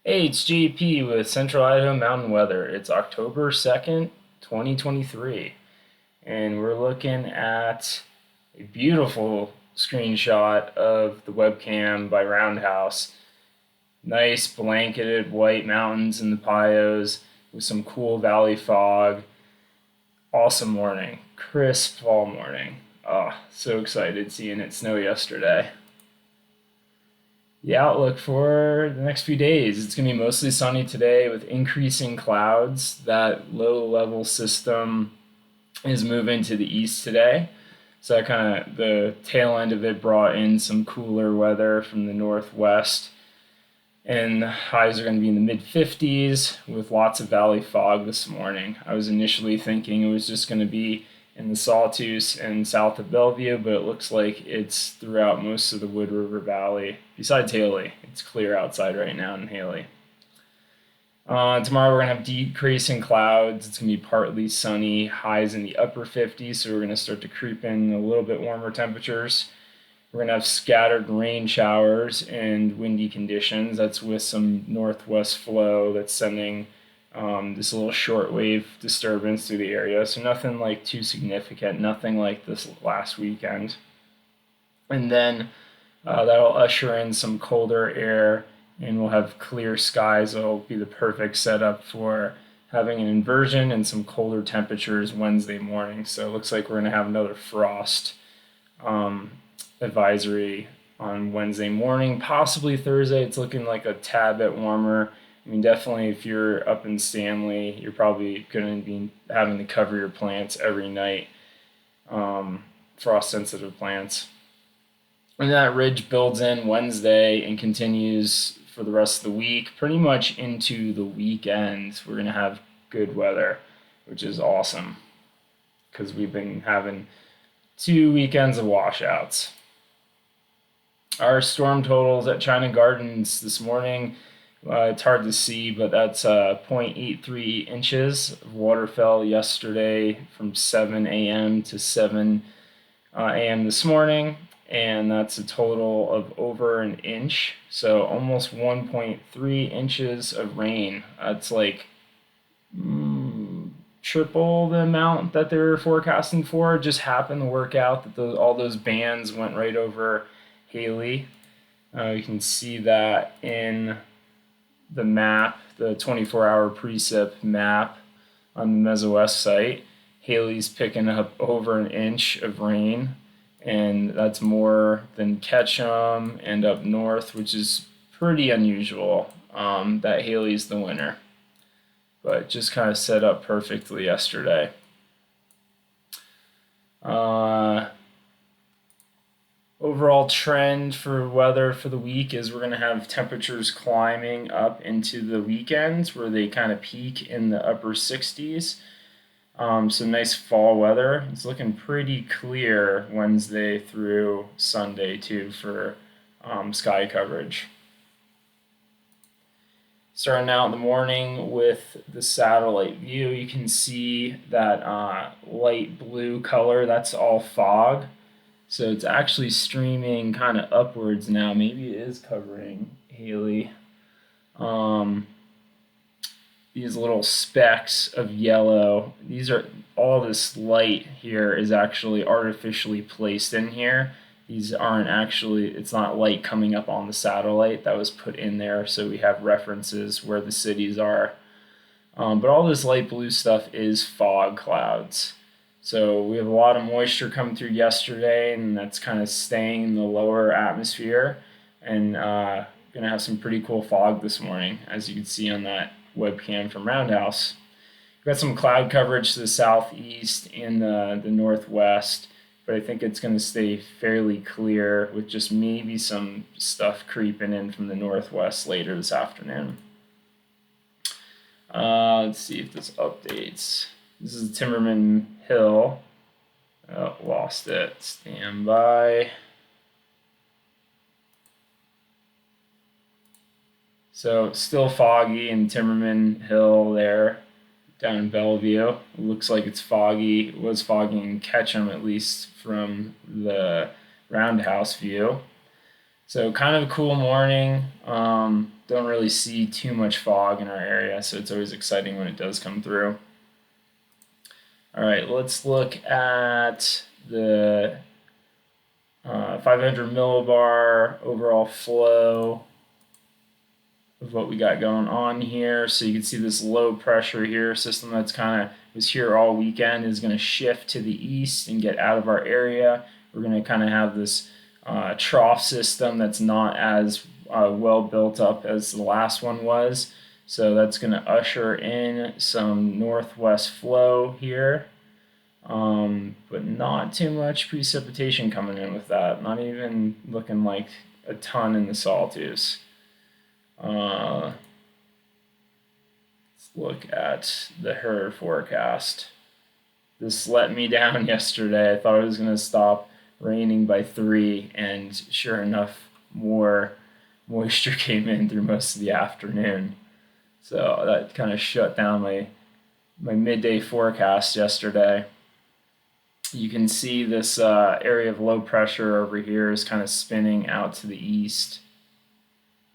Hey, it's JP with Central Idaho Mountain Weather. It's October 2nd, 2023, and we're looking at a beautiful screenshot of the webcam by Roundhouse. Nice blanketed white mountains in the Pios with some cool valley fog. Awesome morning. Crisp fall morning. Oh, so excited seeing it snow yesterday. The outlook for the next few days. It's going to be mostly sunny today with increasing clouds. That low level system is moving to the east today. So that kind of the tail end of it brought in some cooler weather from the northwest. And the highs are going to be in the mid 50s with lots of valley fog this morning. I was initially thinking it was just going to be in the Sawtooth and south of Bellevue, but it looks like it's throughout most of the Wood River Valley. Besides Haley, it's clear outside right now in Haley. Tomorrow we're gonna have decreasing clouds. It's gonna be partly sunny, highs in the upper 50s, so we're gonna start to creep in a little bit warmer temperatures. We're gonna have scattered rain showers and windy conditions. That's with some northwest flow that's sending this little shortwave disturbance through the area. So nothing like too significant, nothing like this last weekend. And then that'll usher in some colder air, and we'll have clear skies. It'll be the perfect setup for having an inversion and some colder temperatures Wednesday morning. So it looks like we're going to have another frost um, advisory on Wednesday morning, possibly Thursday. It's looking like a tad bit warmer. I mean, definitely if you're up in Stanley, you're probably going to be having to cover your plants every night, frost sensitive plants. And that ridge builds in Wednesday and continues for the rest of the week, pretty much into the weekend. We're going to have good weather, which is awesome because we've been having 2 weekends of washouts. Our storm totals at China Gardens this morning, it's hard to see, but that's 0.83 inches of water fell yesterday from 7 a.m. to 7 a.m. this morning, and that's a total of over an inch, so almost 1.3 inches of rain. That's like triple the amount that they were forecasting for. It just happened to work out that all those bands went right over Haley. You can see that in the map, the 24-hour precip map on the MesoWest site. Haley's picking up over an inch of rain, and that's more than Ketchum and up north, which is pretty unusual. That Haley's the winner, but just kind of set up perfectly yesterday. Uh, Overall trend for weather for the week is we're going to have temperatures climbing up into the weekends where they kind of peak in the upper 60s. So nice fall weather. It's looking pretty clear Wednesday through Sunday too for sky coverage. Starting out in the morning with the satellite view, you can see that light blue color. That's all fog. So it's actually streaming kind of upwards now. Maybe it is covering Haley. Um, these little specks of yellow. These are all this light here is actually artificially placed in here. These aren't actually, it's not light coming up on the satellite that was put in there. So we have references where the cities are. But all this light blue stuff is fog clouds. So we have a lot of moisture coming through yesterday, and that's kind of staying in the lower atmosphere. And gonna have some pretty cool fog this morning, as you can see on that webcam from Roundhouse. We've got some cloud coverage to the southeast and the northwest, but I think it's going to stay fairly clear with just maybe some stuff creeping in from the northwest later this afternoon. Let's see if this updates. This is Timmerman Hill. Oh, lost it. Stand by. So it's still foggy in Timmerman Hill there down in Bellevue. It looks like it's foggy. It was foggy in Ketchum, at least from the Roundhouse view. So kind of a cool morning. don't really see too much fog in our area, so it's always exciting when it does come through. All right, let's look at the 500 millibar overall flow of what we got going on here. So you can see this low pressure here system that's kind of was here all weekend is going to shift to the east and get out of our area. We're going to kind of have this trough system that's not as well built up as the last one was. So that's going to usher in some northwest flow here. But not too much precipitation coming in with that. Not even looking like a ton in the Sawtooth. Let's look at the HRRR forecast. This let me down yesterday. I thought it was going to stop raining by 3, and sure enough, more moisture came in through most of the afternoon. So that kind of shut down my midday forecast yesterday. You can see this area of low pressure over here is kind of spinning out to the east.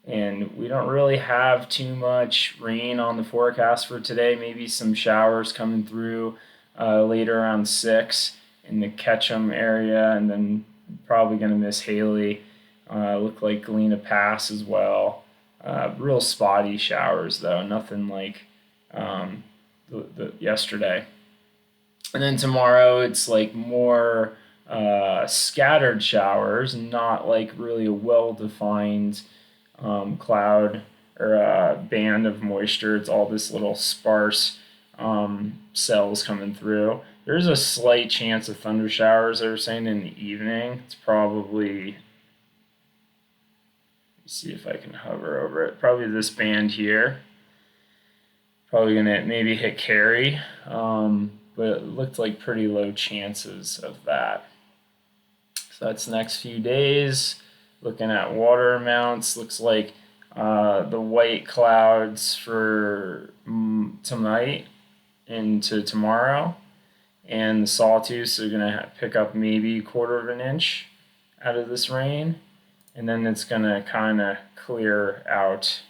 And we don't really have too much rain on the forecast for today. Maybe some showers coming through later around 6 in the Ketchum area, and then probably going to miss Haley. Look like Galena Pass as well. Real spotty showers though, nothing like the yesterday. And then tomorrow it's like more scattered showers, not like really a well-defined cloud or band of moisture. It's all this little sparse cells coming through. There's a slight chance of thunder showers, they were saying, in the evening. It's probably, let's see if I can hover over it, probably this band here. Probably gonna maybe hit Cary, but it looked like pretty low chances of that. So that's the next few days. Looking at water amounts, looks like the white clouds for tonight into tomorrow, and the Sawtooths are going to pick up maybe 1/4 of an inch out of this rain, and then it's going to kind of clear out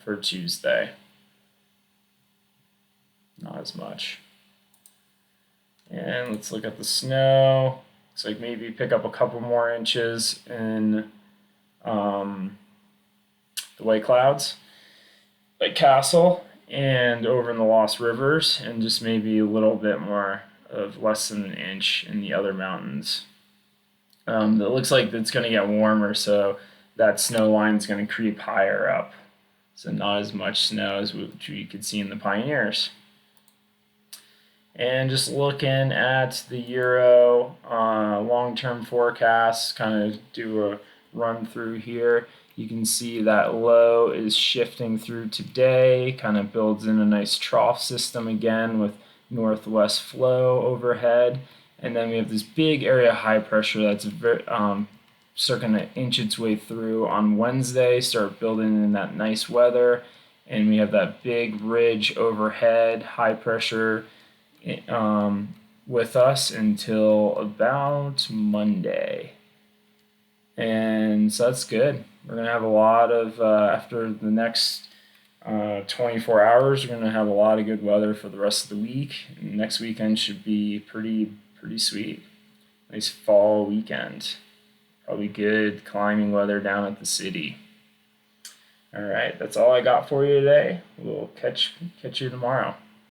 for Tuesday. Not as much. And let's look at the snow. Looks like maybe pick up a couple more inches in the White Clouds, like Castle, and over in the Lost Rivers, and just maybe a little bit more of less than an inch in the other mountains. It looks like it's going to get warmer, so that snow line is going to creep higher up. So not as much snow as which we could see in the Pioneers. And just looking at the Euro long-term forecast, kind of do a run through here. You can see that low is shifting through today, kind of builds in a nice trough system again with northwest flow overhead. And then we have this big area of high pressure that's very, starting to inch its way through on Wednesday, start building in that nice weather. And we have that big ridge overhead, high pressure with us until about Monday. And so that's good. We're going to have a lot of, after the next 24 hours, we're going to have a lot of good weather for the rest of the week. And next weekend should be pretty sweet. Nice fall weekend. Probably good climbing weather down at the city. All right, that's all I got for you today. We'll catch you tomorrow.